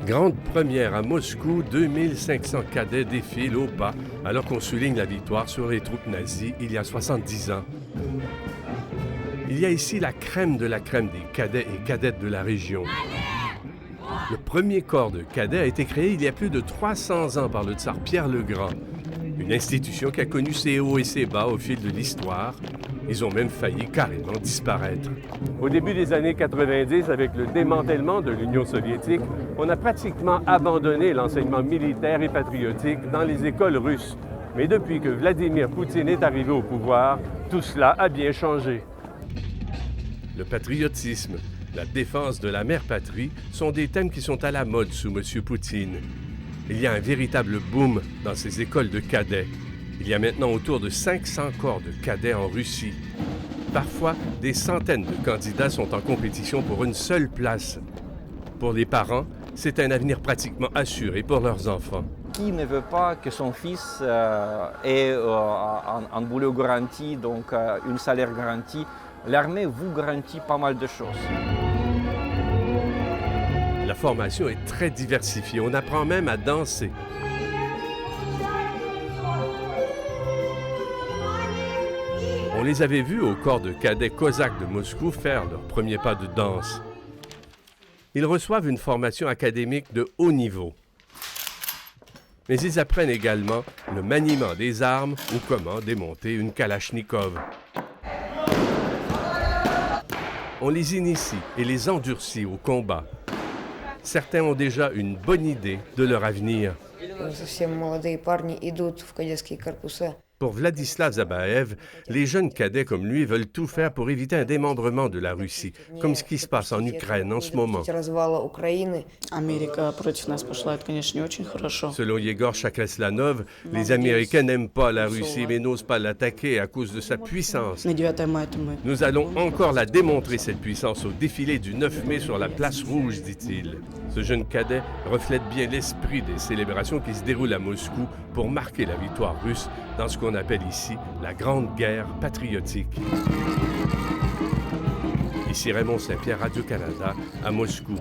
Grande première à Moscou, 2500 cadets défilent au pas alors qu'on souligne la victoire sur les troupes nazies il y a 70 ans. Il y a ici la crème de la crème des cadets et cadettes de la région. Le premier corps de cadets a été créé il y a plus de 300 ans par le tsar Pierre le Grand. Une institution qui a connu ses hauts et ses bas au fil de l'histoire. Ils ont même failli carrément disparaître. Au début des années 90, avec le démantèlement de l'Union soviétique, on a pratiquement abandonné l'enseignement militaire et patriotique dans les écoles russes. Mais depuis que Vladimir Poutine est arrivé au pouvoir, tout cela a bien changé. Le patriotisme, la défense de la mère patrie sont des thèmes qui sont à la mode sous M. Poutine. Il y a un véritable boom dans ces écoles de cadets. Il y a maintenant autour de 500 corps de cadets en Russie. Parfois, des centaines de candidats sont en compétition pour une seule place. Pour les parents, c'est un avenir pratiquement assuré pour leurs enfants. Qui ne veut pas que son fils ait un boulot garanti, donc un salaire garanti? L'armée vous garantit pas mal de choses. La formation est très diversifiée. On apprend même à danser. On les avait vus au corps de cadets cosaques de Moscou faire leur premier pas de danse. Ils reçoivent une formation académique de haut niveau. Mais ils apprennent également le maniement des armes ou comment démonter une kalachnikov. On les initie et les endurcit au combat. Certains ont déjà une bonne idée de leur avenir. Pour Vladislav Zabaev, les jeunes cadets comme lui veulent tout faire pour éviter un démembrement de la Russie, comme ce qui se passe en Ukraine en ce moment. Selon Yegor Shakreslanov, les Américains n'aiment pas la Russie mais n'osent pas l'attaquer à cause de sa puissance. Nous allons encore la démontrer, cette puissance, au défilé du 9 mai sur la place rouge, dit-il. Ce jeune cadet reflète bien l'esprit des célébrations qui se déroulent à Moscou pour marquer la victoire russe dans ce qu'on appelle ici la Grande Guerre patriotique. Ici Raymond Saint-Pierre, Radio-Canada, à Moscou.